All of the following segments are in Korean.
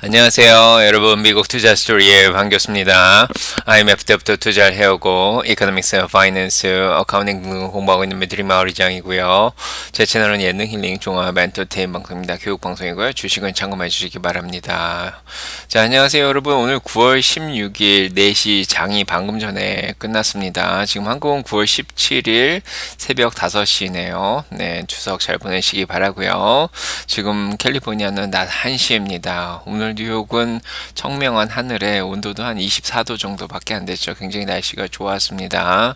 안녕하세요. 여러분, 미국 투자 스토리에 반갑습니다. IMF 때부터 투자를 해오고, 이코노믹스, 파이낸스, 어카운팅 등 공부하고 있는 매드리 마을이장이고요. 제 채널은 예능 힐링 종합 엔터테인 방송입니다. 교육 방송이고요. 주식은 참고해 주시기 바랍니다. 자, 안녕하세요. 여러분. 오늘 9월 16일 4시 장이 방금 전에 끝났습니다. 지금 한국은 9월 17일 새벽 5시네요. 네, 추석 잘 보내시기 바라고요. 지금 캘리포니아는 낮 1시입니다. 오늘 뉴욕은 청명한 하늘에 온도도 한 24도 정도밖에 안 됐죠. 굉장히 날씨가 좋았습니다.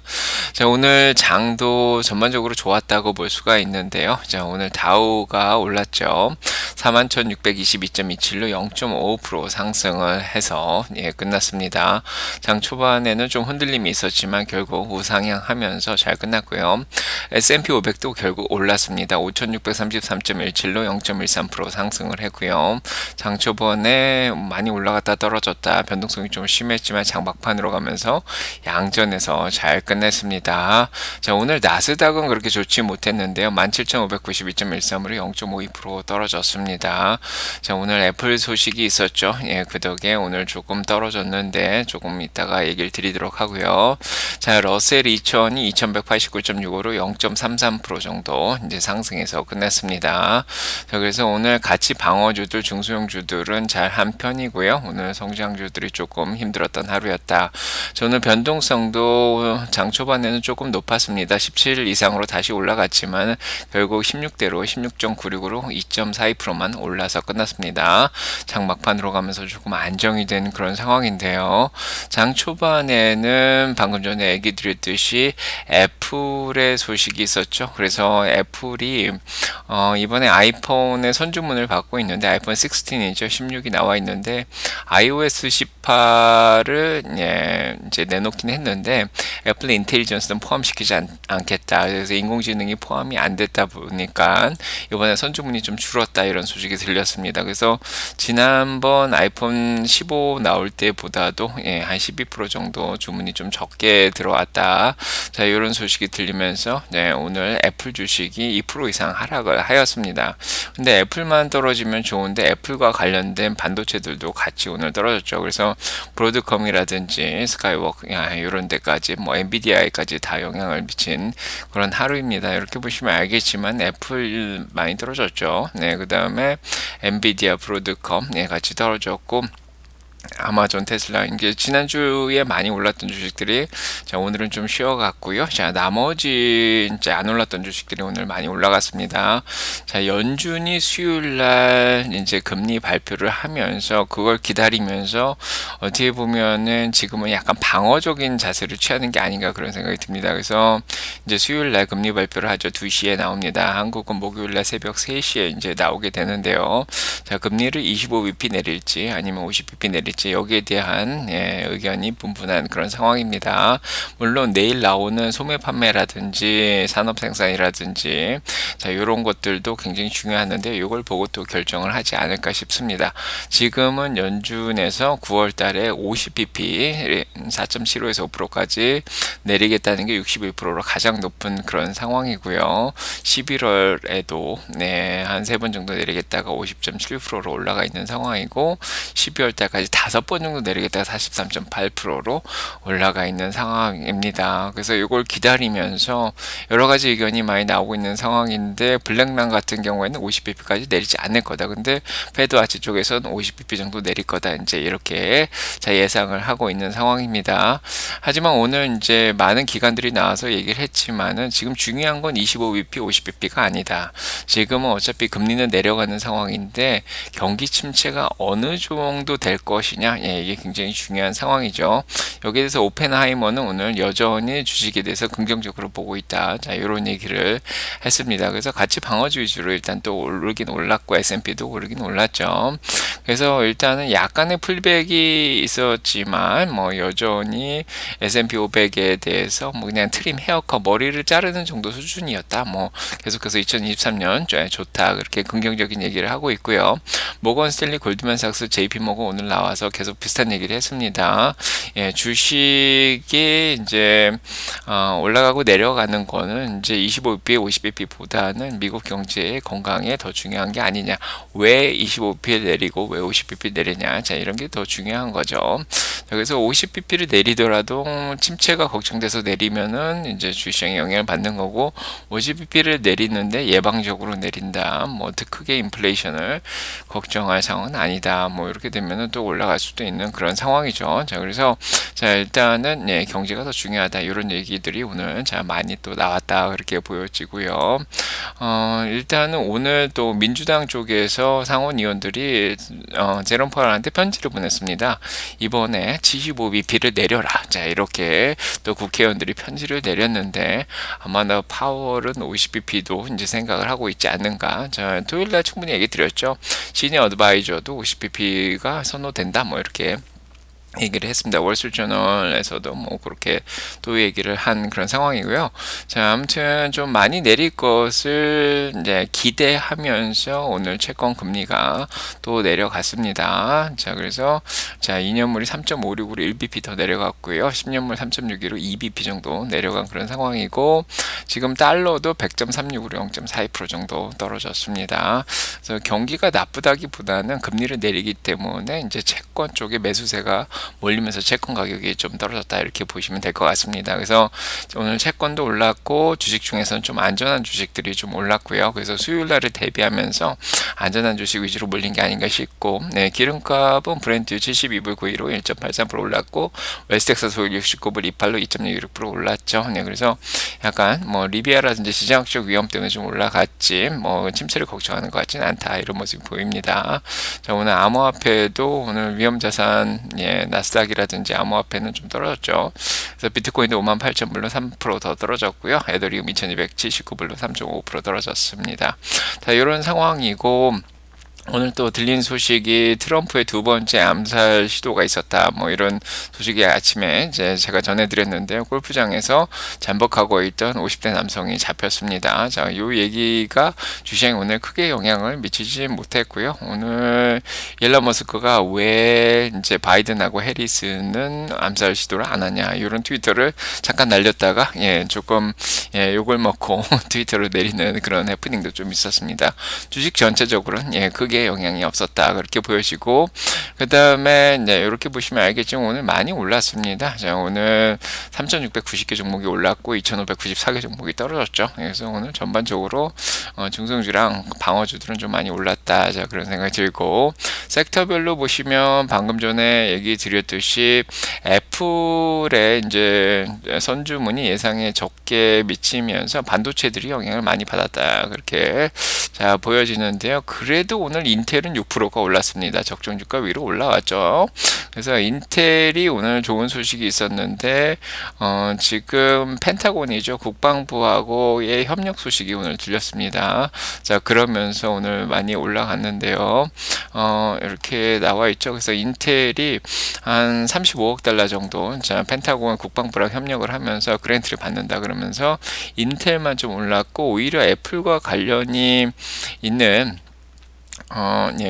자, 오늘 장도 전반적으로 좋았다고 볼 수가 있는데요. 자, 오늘 다우가 올랐죠. 41,622.27로 0.5% 상승을 해서 끝났습니다. 장 초반에는 좀 흔들림이 있었지만 결국 우상향하면서 잘 끝났고요. S&P 500도 결국 올랐습니다. 5,633.17로 0.13% 상승을 했고요. 장 초반에 많이 올라갔다 떨어졌다 변동성이 좀 심했지만 장 막판으로 가면서 양전에서 잘 끝냈습니다. 자, 오늘 나스닥은 그렇게 좋지 못했는데요. 17,592.13으로 0.52% 떨어졌습니다. 자, 오늘 애플 소식이 있었죠. 그 덕에 오늘 조금 떨어졌는데 조금 이따가 얘기를 드리도록 하고요. 자, 러셀 2000이 2189.65로 0.33% 정도 이제 상승해서 끝냈습니다. 자, 그래서 오늘 같이 방어주들, 중소형주들은 잘 한 편이고요. 오늘 성장주들이 조금 힘들었던 하루였다. 저는 변동성도 장 초반에는 조금 높았습니다. 17 이상으로 다시 올라갔지만 결국 16대로 16.96으로 2.42%만 올라서 끝났습니다. 장 막판으로 가면서 조금 안정이 된 그런 상황인데요. 장 초반에는 방금 전에 얘기 드렸듯이 애플의 소식이 있었죠. 그래서 애플이 이번에 아이폰의 선주문을 받고 있는데 아이폰 16이죠. 16이 나와 있는데 iOS 18을 이제 내놓긴 했는데 애플 인텔리전스는 포함시키지 않겠다. 그래서 인공지능이 포함이 안 됐다 보니까 이번에 선주문이 좀 줄었다 이런 소식이 들렸습니다. 그래서 지난번 아이폰 15 나올 때보다도 한 12% 정도 주문이 좀 적게 들어왔다. 자, 이런 소식이 들리면서 오늘 애플 주식이 2% 이상 하락을 하였습니다. 근데 애플만 떨어지면 좋은데 애플과 관련된 반도체들도 같이 오늘 떨어졌죠. 그래서 브로드컴이라든지 스카이워크 이런 데까지 뭐 엔비디아까지 다 영향을 미친 그런 하루입니다. 이렇게 보시면 알겠지만 애플 많이 떨어졌죠. 그 다음에 엔비디아, 브로드컴 같이 떨어졌고 아마존, 테슬라 이게 지난주에 많이 올랐던 주식들이 자, 오늘은 좀 쉬어갔고요. 자, 나머지 이제 안 올랐던 주식들이 오늘 많이 올라갔습니다. 자, 연준이 수요일 날 이제 금리 발표를 하면서 그걸 기다리면서 어떻게 보면은 지금은 약간 방어적인 자세를 취하는 게 아닌가 그런 생각이 듭니다. 그래서 이제 수요일 날 금리 발표를 하죠. 2시에 나옵니다. 한국은 목요일 날 새벽 3시에 이제 나오게 되는데요. 자, 금리를 25bp 내릴지 아니면 50bp 내릴지 여기에 대한 의견이 분분한 그런 상황입니다. 물론 내일 나오는 소매 판매라든지 산업 생산이라든지 자, 이런 것들도 굉장히 중요하는데 이걸 보고 또 결정을 하지 않을까 싶습니다. 지금은 연준에서 9월 달에 50bp 4.75에서 5%까지 내리겠다는 게 61%로 가장 높은 그런 상황이고요. 11월에도 한 3번 정도 내리겠다가 50.7%로 올라가 있는 상황이고 12월 달까지 5번 정도 내리겠다가 43.8%로 올라가 있는 상황입니다. 그래서 이걸 기다리면서 여러 가지 의견이 많이 나오고 있는 상황인데 블랙락 같은 경우에는 50bp까지 내리지 않을 거다. 근데 페드와치 쪽에서는 50bp 정도 내릴 거다. 이제 이렇게 자 예상을 하고 있는 상황입니다. 하지만 오늘 이제 많은 기관들이 나와서 얘기를 했지만은 지금 중요한 건 25bp, 50bp가 아니다. 지금은 어차피 금리는 내려가는 상황인데 경기 침체가 어느 정도 될 것이냐 이게 굉장히 중요한 상황이죠. 여기에 대해서 오펜하이머는 오늘 여전히 주식에 대해서 긍정적으로 보고 있다. 자, 이런 얘기를 했습니다. 그래서 같이 방어주 위주로 일단 또 오르긴 올랐고 S&P도 오르긴 올랐죠. 그래서 일단은 약간의 풀백이 있었지만 뭐 여전히 S&P 500에 대해서 뭐 그냥 트림 헤어컷 머리를 자르는 정도 수준이었다. 뭐 계속해서 2023년 좋다 그렇게 긍정적인 얘기를 하고 있고요. 모건 스탠리, 골드만삭스, JP모건 오늘 나와서 계속 비슷한 얘기를 했습니다. 주식이 이제 올라가고 내려가는 거는 이제 25bp, 50bp보다는 미국 경제의 건강에 더 중요한 게 아니냐. 왜 25bp에 내리고 왜 왜 50bp 내리냐. 자, 이런 게 더 중요한 거죠. 자, 그래서 50bp를 내리더라도 침체가 걱정돼서 내리면은 이제 주시장에 영향을 받는 거고, 50bp를 내리는데 예방적으로 내린다. 뭐 크게 인플레이션을 걱정할 상황은 아니다. 뭐 이렇게 되면은 또 올라갈 수도 있는 그런 상황이죠. 자, 그래서 자, 일단은 경제가 더 중요하다. 이런 얘기들이 오늘 자 많이 또 나왔다. 그렇게 보여지고요. 일단은 오늘 또 민주당 쪽에서 상원 의원들이 제롬 파월한테 편지를 보냈습니다. 이번에 75bp를 내려라. 자, 이렇게 또 국회의원들이 편지를 내렸는데 아마 나 파월은 50bp도 이제 생각을 하고 있지 않는가. 자, 토요일날 충분히 얘기 드렸죠. 시니어 어드바이저도 50bp가 선호된다. 뭐 이렇게 얘기를 했습니다. 월스트리트저널에서도 뭐 그렇게 또 얘기를 한 그런 상황이고요. 자, 아무튼 좀 많이 내릴 것을 이제 기대하면서 오늘 채권 금리가 또 내려갔습니다. 자, 그래서 자, 2년물이 3.56으로 1bp 더 내려갔고요. 10년물 3.62로 2bp 정도 내려간 그런 상황이고, 지금 달러도 100.36으로 0.42% 정도 떨어졌습니다. 그래서 경기가 나쁘다기보다는 금리를 내리기 때문에 이제 채권 쪽에 매수세가 몰리면서 채권 가격이 좀 떨어졌다, 이렇게 보시면 될 것 같습니다. 그래서 오늘 채권도 올랐고 주식 중에서는 좀 안전한 주식들이 좀 올랐고요. 그래서 수요일날을 대비하면서 안전한 주식 위주로 몰린 게 아닌가 싶고, 네, 기름값은 브렌트 72불 92로 1.83% 올랐고, 웨스텍사스 오일 69불 28로 2.66% 올랐죠. 네, 그래서 약간 뭐 리비아라든지 시장적 위험 때문에 좀 올라갔지 뭐 침체를 걱정하는 것 같지는 않다, 이런 모습이 보입니다. 자, 오늘 암호화폐도 오늘 위험자산 나스닥이라든지 암호화폐는 좀 떨어졌죠. 그래서 비트코인도 58,000불로 3% 더 떨어졌고요. 에더리움 2279불로 3.5% 떨어졌습니다. 자, 이런 상황이고, 오늘 또 들린 소식이 트럼프의 두 번째 암살 시도가 있었다. 뭐 이런 소식이 아침에 이제 제가 전해드렸는데요. 골프장에서 잠복하고 있던 50대 남성이 잡혔습니다. 자, 요 얘기가 주시장에 오늘 크게 영향을 미치지 못했고요. 오늘 일론 머스크가 왜 이제 바이든하고 해리스는 암살 시도를 안 하냐, 이런 트위터를 잠깐 날렸다가 조금 욕을 먹고 트위터를 내리는 그런 해프닝도 좀 있었습니다. 주식 전체적으로는 크게 영향이 없었다, 그렇게 보여지고, 그 다음에 이렇게 보시면 알겠지만 오늘 많이 올랐습니다. 자, 오늘 3,690개 종목이 올랐고 2,594개 종목이 떨어졌죠. 그래서 오늘 전반적으로 중성주랑 방어주들은 좀 많이 올랐다, 자, 그런 생각이 들고, 섹터별로 보시면 방금 전에 얘기 드렸듯이 애플의 이제 선주문이 예상에 적게 미치면서 반도체들이 영향을 많이 받았다, 그렇게 자 보여지는데요. 그래도 오늘 인텔은 6%가 올랐습니다. 적정 주가 위로 올라왔죠. 그래서 인텔이 오늘 좋은 소식이 있었는데 지금 펜타곤이죠, 국방부하고의 협력 소식이 오늘 들렸습니다. 자, 그러면서 오늘 많이 올라갔는데요. 이렇게 나와 있죠. 그래서 인텔이 한 35억 달러 정도, 자, 펜타곤 국방부랑 협력을 하면서 그랜트를 받는다 그러면서 인텔만 좀 올랐고, 오히려 애플과 관련이 있는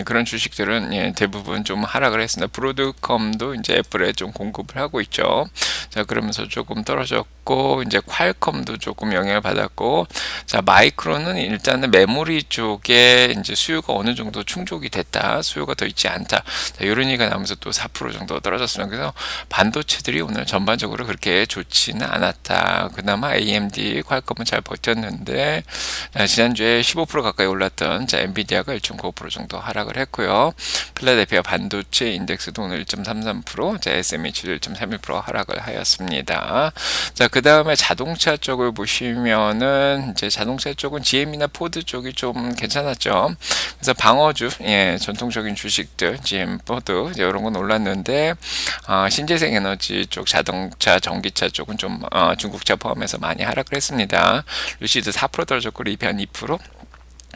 그런 주식들은 대부분 좀 하락을 했습니다. 브로드컴도 이제 애플에 좀 공급을 하고 있죠. 자, 그러면서 조금 떨어졌고, 이제 퀄컴도 조금 영향을 받았고, 자, 마이크론은 일단은 메모리 쪽에 이제 수요가 어느 정도 충족이 됐다, 수요가 더 있지 않다, 자, 이런 얘기가 나오면서 또 4% 정도 떨어졌습니다. 그래서 반도체들이 오늘 전반적으로 그렇게 좋지는 않았다. 그나마 AMD, 퀄컴은 잘 버텼는데, 지난주에 15% 가까이 올랐던 자, 엔비디아가 1.95% 정도 하락을 했고요. 필라델피아 반도체 인덱스도 오늘 1.33%, 자, SMH도 1.31% 하락을 하였습니다. 자, 그 다음에 자동차 쪽을 보시면은 이제 자동차 쪽은 GM이나 포드 쪽이 좀 괜찮았죠. 그래서 방어주, 전통적인 주식들, GM, 포드 이런 건 올랐는데, 신재생 에너지 쪽 자동차, 전기차 쪽은 좀 중국차 포함해서 많이 하락을 했습니다. 루시드 4% 떨어졌고, 리비안 2%,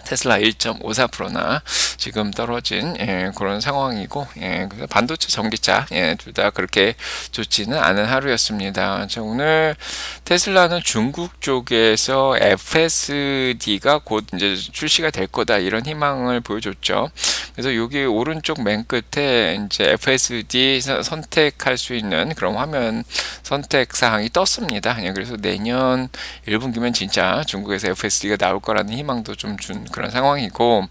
테슬라 1.54%나 지금 떨어진 그런 상황이고, 그래서 반도체, 전기차 둘 다 그렇게 좋지는 않은 하루였습니다. 자, 오늘 테슬라는 중국 쪽에서 FSD가 곧 이제 출시가 될 거다, 이런 희망을 보여줬죠. 그래서 여기 오른쪽 맨 끝에 이제 FSD 선택할 수 있는 그런 화면 선택 사항이 떴습니다. 그래서 내년 1분기면 진짜 중국에서 FSD가 나올 거라는 희망도 좀 준 그런 상황이고,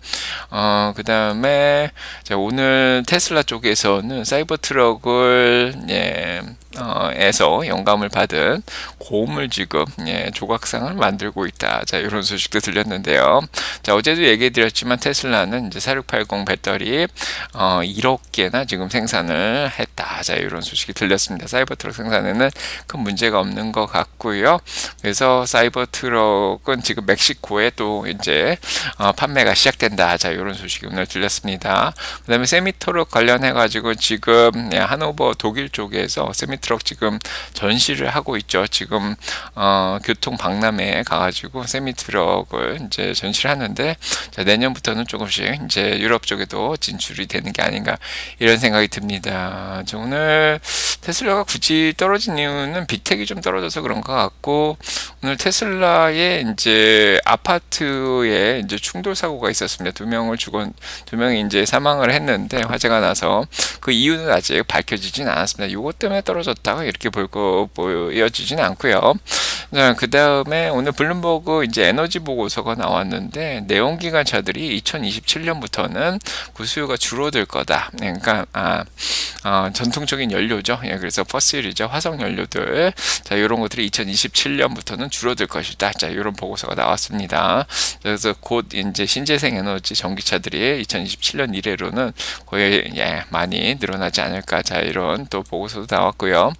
그다음에 오늘 테슬라 쪽에서는 사이버 트럭을 에서 영감을 받은 고음을 지금 조각상을 만들고 있다. 자, 이런 소식도 들렸는데요. 자, 어제도 얘기해드렸지만 테슬라는 이제 4680 배터리 1억 개나 지금 생산을 했다. 자, 이런 소식이 들렸습니다. 사이버 트럭 생산에는 큰 문제가 없는 것 같고요. 그래서 사이버 트럭은 지금 멕시코에 또 이제 판매가 시작된다. 자, 이런 소식이 오늘 들렸습니다. 그다음에 세미트럭 관련해 가지고 지금 하노버 독일 쪽에서 세미트럭 지금 전시를 하고 있죠. 지금 교통 박람회에 가가지고 세미트럭을 이제 전시를 하는데, 자, 내년부터는 조금씩 이제 유럽 쪽에도 진출이 되는 게 아닌가 이런 생각이 듭니다. 저 오늘 테슬라가 굳이 떨어진 이유는 빅텍이 좀 떨어져서 그런 것 같고, 오늘 테슬라의 이제 아파트에 이제 충돌 사고가 있었습니다. 두 명이 이제 사망을 했는데 화재가 나서 그 이유는 아직 밝혀지진 않았습니다. 이것 때문에 떨어졌다가 이렇게 보여지진 않고요. 그 다음에 오늘 블룸버그 이제 에너지 보고서가 나왔는데, 내연기관차들이 2027년부터는 그 수요가 줄어들 거다. 그러니까 전통적인 연료죠. 그래서 퍼실이죠. 화석 연료들. 자, 이런 것들이 2027년부터는 줄어들 것이다. 자, 이런 보고서가 나왔습니다. 그래서 곧 이제 신재생 에너지 전기차들이 2027년 이래로는 거의 많이 늘어나지 않을까. 자, 이런 또 보고서도 나왔고요.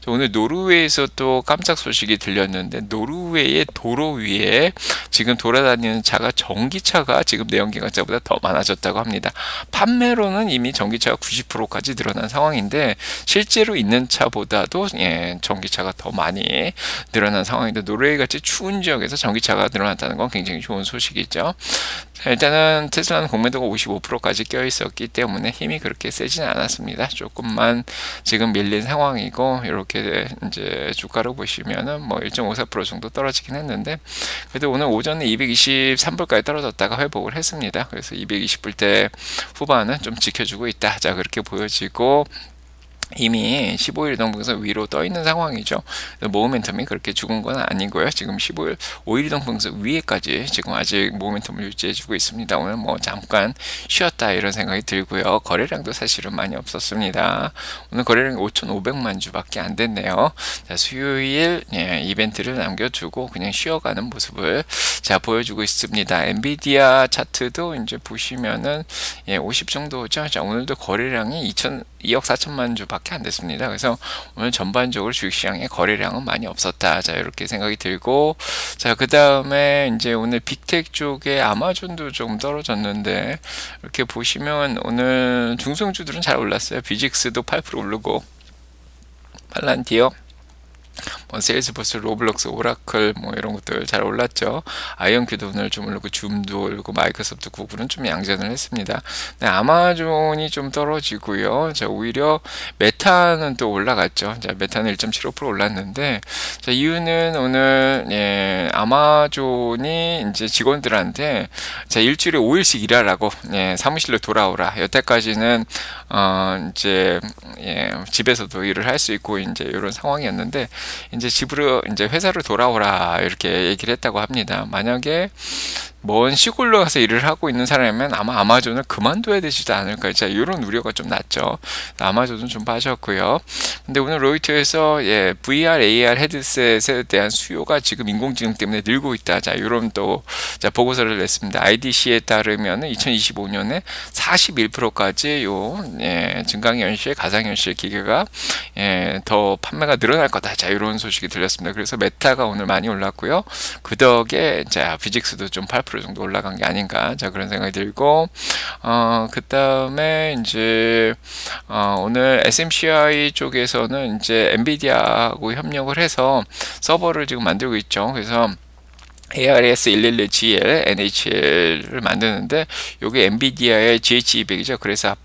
오늘 노르웨이에서 또 깜짝 소식이 들렸는데, 노르웨이의 도로 위에 지금 돌아다니는 차가 전기차가 지금 내연기관차보다 더 많아졌다고 합니다. 판매로는 이미 전기차가 90%까지 늘어난 상황인데, 실제로 있는 차보다도 전기차가 더 많이 늘어난 상황인데, 노르웨이 같이 추운 지역에서 전기차가 늘어났다는 건 굉장히 좋은 소식이죠. 자, 일단은 테슬라는 공매도가 55%까지 껴 있었기 때문에 힘이 그렇게 세진 않았습니다. 조금만 지금 밀린 상황이고, 이렇게 이제 주가로 보시면은 뭐 1.54% 정도 떨어지긴 했는데, 그래도 오늘 오전에 223불까지 떨어졌다가 회복을 했습니다. 그래서 220불대 후반은 좀 지켜주고 있다. 자, 그렇게 보여지고, 이미 15일 이동평선 위로 떠 있는 상황이죠. 모멘텀이 그렇게 죽은 건 아니고요. 지금 5일 이동평선 위에까지 지금 아직 모멘텀을 유지해주고 있습니다. 오늘 뭐 잠깐 쉬었다 이런 생각이 들고요. 거래량도 사실은 많이 없었습니다. 오늘 거래량이 5,500만 주밖에 안 됐네요. 자, 수요일 이벤트를 남겨두고 그냥 쉬어가는 모습을 보여주고 있습니다. 엔비디아 차트도 이제 보시면은 50 정도죠. 자, 오늘도 거래량이 2억 4천만 주밖에 안 됐습니다. 그래서 오늘 전반적으로 주식시장에 거래량은 많이 없었다. 자, 이렇게 생각이 들고, 자, 그 다음에 이제 오늘 빅텍 쪽에 아마존도 좀 떨어졌는데, 이렇게 보시면 오늘 중성주들은 잘 올랐어요. 비직스도 8% 오르고, 팔란티어, 세일즈버스, 로블록스, 오라클 뭐 이런 것들 잘 올랐죠. 아이언큐도 오늘 좀 오르고, 줌도 오르고, 마이크로소프트, 구글은 좀 양전을 했습니다. 네, 아마존이 좀 떨어지고요. 자, 오히려 메타는 또 올라갔죠. 자, 메타는 1.75% 올랐는데, 자, 이유는 오늘 아마존이 이제 직원들한테 자, 일주일에 5일씩 일하라고 사무실로 돌아오라. 여태까지는 이제 집에서도 일을 할 수 있고 이제 이런 상황이었는데, 이제 집으로 이제 회사로 돌아오라 이렇게 얘기를 했다고 합니다. 만약에 먼 시골로 가서 일을 하고 있는 사람이면 아마 아마존을 그만둬야 되지도 않을까. 자, 이런 우려가 좀 났죠. 아마존은 좀 빠졌고요. 근데 오늘 로이터에서 VR, AR 헤드셋에 대한 수요가 지금 인공지능 때문에 늘고 있다. 자, 이런 또 보고서를 냈습니다. IDC에 따르면 2025년에 41%까지 증강현실, 가상현실 기계가 더 판매가 늘어날 거다. 자, 이런 소식이 들렸습니다. 그래서 메타가 오늘 많이 올랐고요. 그 덕에 비직스도 좀 8% 정도 올라간 게 아닌가. 자, 그런 생각이 들고, 그 다음에 이제 오늘 SMCI 쪽에서는 이제 엔비디아하고 협력을 해서 서버를 지금 만들고 있죠. 그래서 ARS111GL, NHL을 만드는데, 요게 엔비디아의 GH200이죠. 그래서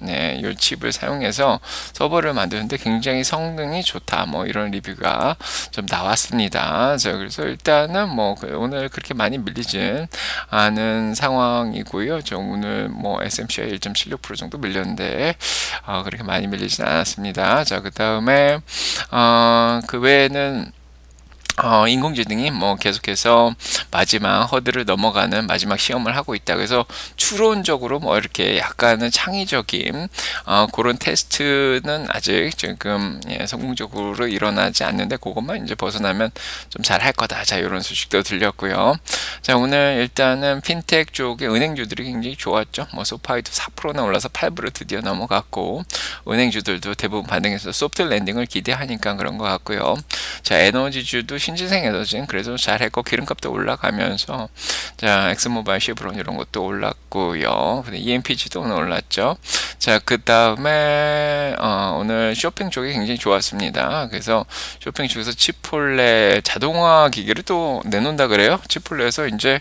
이 칩을 사용해서 서버를 만드는데 굉장히 성능이 좋다. 뭐 이런 리뷰가 좀 나왔습니다. 자, 그래서 일단은 뭐 오늘 그렇게 많이 밀리진 않은 상황이고요. 오늘 뭐 SMCI 1.76% 정도 밀렸는데 그렇게 많이 밀리진 않았습니다. 자, 그 다음에 그 외에는 인공지능이 뭐 계속해서 마지막 허들을 넘어가는 마지막 시험을 하고 있다. 그래서 추론적으로 뭐 이렇게 약간은 창의적인 그런 테스트는 아직 지금 성공적으로 일어나지 않는데 그것만 이제 벗어나면 좀 잘할 거다. 자, 이런 소식도 들렸고요. 자, 오늘 일단은 핀텍 쪽의 은행주들이 굉장히 좋았죠. 뭐 소파이도 4%나 올라서 8불을 드디어 넘어갔고 은행주들도 대부분 반등해서 소프트 랜딩을 기대하니까 그런 것 같고요. 자, 에너지주도 신재생 에너지는 그래도 잘했고 기름값도 올라가면서 자, 엑스모바일, 쉐브론 이런 것도 올랐고요. 근데 EMPG도 오늘 올랐죠. 자, 그 다음에 오늘 쇼핑 쪽이 굉장히 좋았습니다. 그래서 쇼핑 쪽에서 치폴레 자동화 기기를 또 내놓는다 그래요. 치폴레에서 이제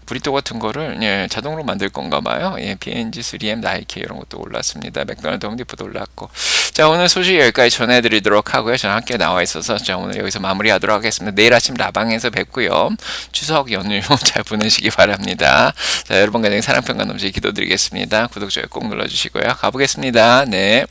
브리또 같은 거를 자동으로 만들 건가 봐요. P&G, 3M, 나이키 이런 것도 올랐습니다. 맥도날드, 홈디포도 올랐고. 자, 오늘 소식 여기까지 전해드리도록 하고요. 저는 학교에 나와 있어서 자, 오늘 여기서 마무리하도록 하겠습니다. 내일 아침 라방에서 뵙고요. 추석 연휴 잘 보내시기 바랍니다. 자, 여러분 간의 사랑평가 넘치게 기도드리겠습니다. 구독, 좋아요 꼭 눌러주시고요. 가보겠습니다. 네.